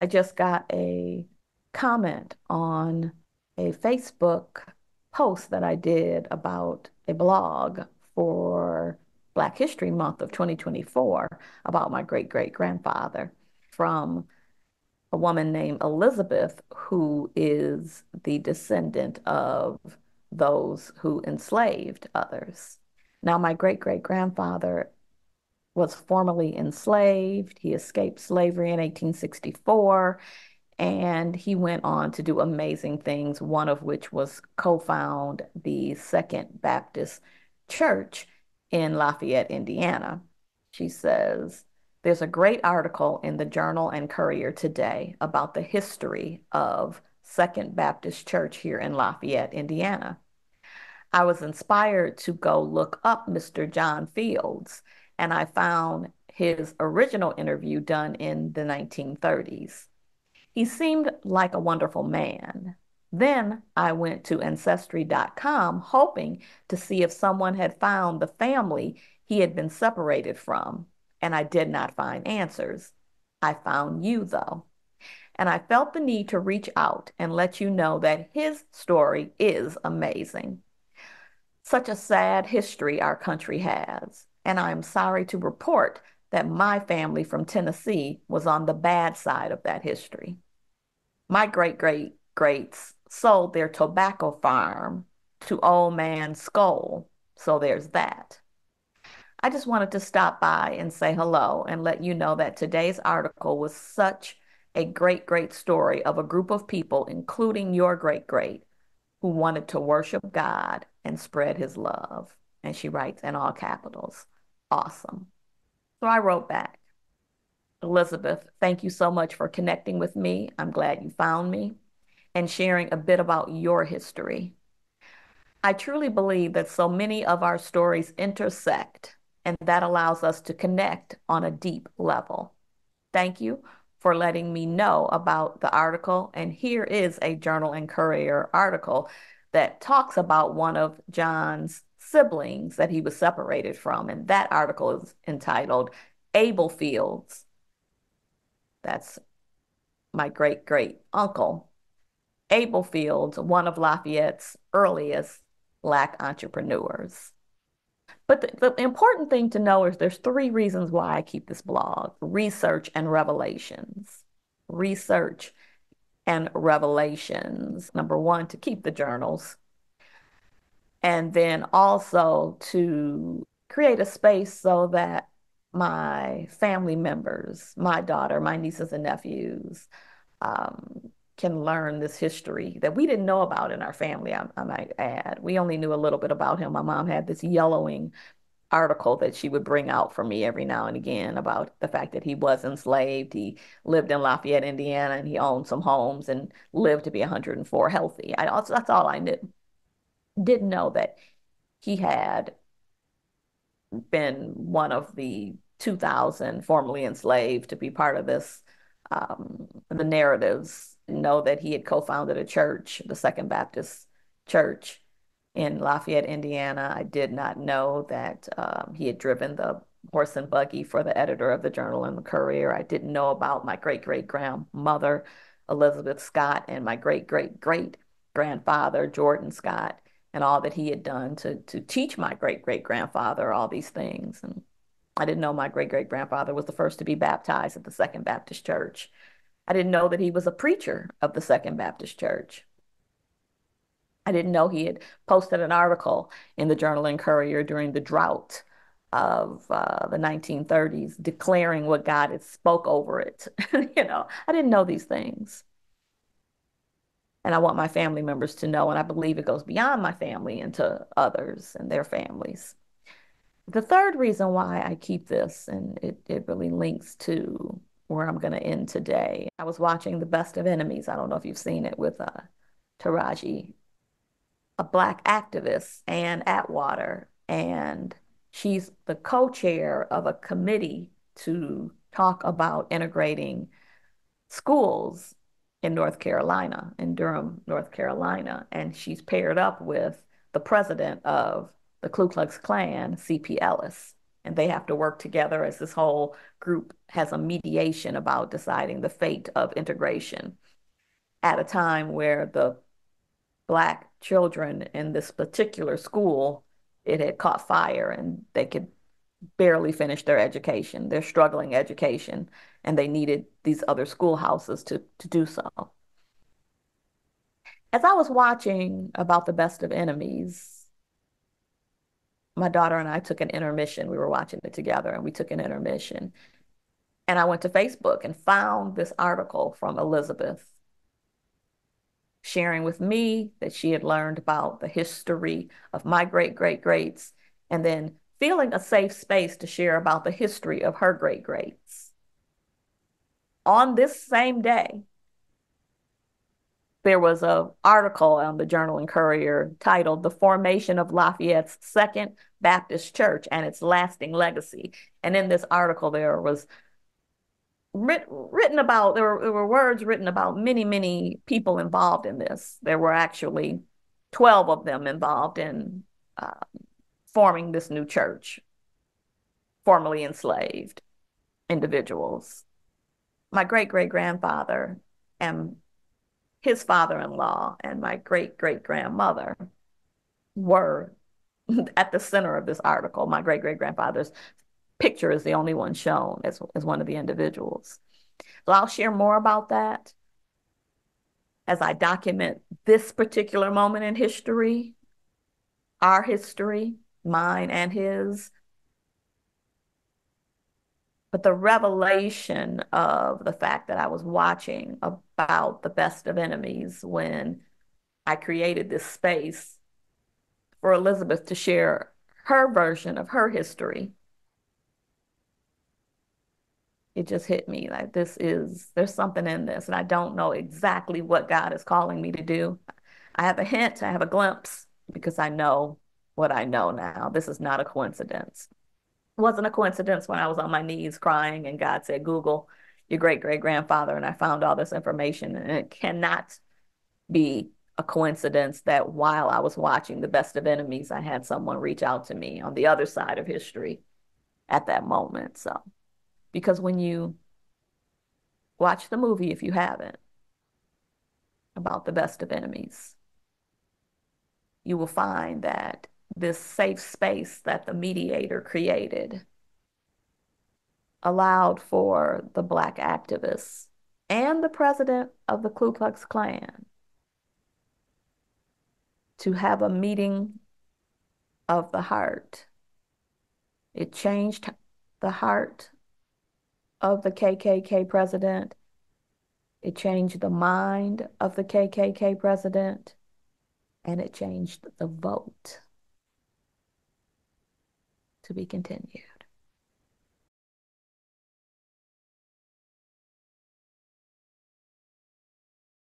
I just got a comment on a Facebook post that I did about a blog for Black History Month of 2024 about my great great grandfather from a woman named Elizabeth, who is the descendant of those who enslaved others. Now, my great great grandfather was formerly enslaved. He escaped slavery in 1864, and he went on to do amazing things, one of which was co-found the Second Baptist Church in Lafayette, Indiana. She says, there's a great article in the Journal and Courier today about the history of Second Baptist Church here in Lafayette, Indiana. I was inspired to go look up Mr. John Fields, and I found his original interview done in the 1930s. He seemed like a wonderful man. Then I went to Ancestry.com hoping to see if someone had found the family he had been separated from, and I did not find answers. I found you, though, and I felt the need to reach out and let you know that his story is amazing. Such a sad history our country has, and I am sorry to report that my family from Tennessee was on the bad side of that history. My great great greats sold their tobacco farm to Old Man Skull, so there's that. I just wanted to stop by and say hello and let you know that today's article was such a great, great story of a group of people, including your great great, who wanted to worship God and spread his love. And she writes in all capitals, awesome. So I wrote back, Elizabeth, thank you so much for connecting with me. I'm glad you found me and sharing a bit about your history. I truly believe that so many of our stories intersect, and that allows us to connect on a deep level. Thank you for letting me know about the article. And here is a Journal and Courier article that talks about one of John's siblings that he was separated from. And that article is entitled Abel Fields. That's my great great uncle. Abel Fields, one of Lafayette's earliest Black entrepreneurs. But the important thing to know is there's three reasons why I keep this blog: research and revelations. Research and revelations. Number one, to keep the journals, and then also to create a space so that my family members, my daughter, my nieces and nephews, can learn this history that we didn't know about in our family, I might add. We only knew a little bit about him. My mom had this yellowing article that she would bring out for me every now and again about the fact that he was enslaved. He lived in Lafayette, Indiana, and he owned some homes and lived to be 104 healthy. That's all I knew. Didn't know that he had been one of the 2,000 formerly enslaved to be part of this, the narratives. Know that he had co-founded a church, the Second Baptist Church in Lafayette, Indiana. I did not know that he had driven the horse and buggy for the editor of the Journal and the Courier. I didn't know about my great great grandmother, Elizabeth Scott, and my great great great grandfather, Jordan Scott, and all that he had done to teach my great great grandfather all these things. And I didn't know my great great grandfather was the first to be baptized at the Second Baptist Church. I didn't know that he was a preacher of the Second Baptist Church. I didn't know he had posted an article in the Journal and Courier during the drought of the 1930s, declaring what God had spoke over it. I didn't know these things. And I want my family members to know, and I believe it goes beyond my family into others and their families. The third reason why I keep this, and it really links to where I'm going to end today. I was watching The Best of Enemies. I don't know if you've seen it with Taraji, a Black activist, Ann Atwater, and she's the co-chair of a committee to talk about integrating schools in North Carolina, in Durham, North Carolina. And she's paired up with the president of the Ku Klux Klan, C.P. Ellis. and they have to work together as this whole group has a mediation about deciding the fate of integration at a time where the Black children in this particular school, it had caught fire and they could barely finish their education, their struggling education, and they needed these other schoolhouses to do so. As I was watching about the best of enemies, my daughter and I took an intermission. We were watching it together and we took an intermission. And I went to Facebook and found this article from Elizabeth sharing with me that she had learned about the history of my great great greats and then feeling a safe space to share about the history of her great greats. On this same day, there was an article on the Journal and Courier titled "The Formation of Lafayette's Second Baptist Church and Its Lasting Legacy." And in this article, there was written about, there were words written about many, many people involved in this. There were actually 12 of them involved in forming this new church, formerly enslaved individuals. My great great grandfather and his father-in-law and my great great grandmother were at the center of this article. My great great grandfather's picture is the only one shown as one of the individuals. So I'll share more about that as I document this particular moment in history, our history, mine and his. But the revelation of the fact that I was watching about the best of enemies when I created this space for Elizabeth to share her version of her history, it just hit me like there's something in this, and I don't know exactly what God is calling me to do. I have a hint, I have a glimpse, because I know what I know now. This is not a coincidence. It wasn't a coincidence when I was on my knees crying and God said, Google your great great grandfather, and I found all this information. And it cannot be a coincidence that while I was watching The Best of Enemies, I had someone reach out to me on the other side of history at that moment. So, because when you watch the movie, if you haven't, about The Best of Enemies, you will find that this safe space that the mediator created allowed for the Black activists and the president of the Ku Klux Klan to have a meeting of the heart. It changed the heart of the KKK president. It changed the mind of the KKK president, and it changed the vote. To be continued.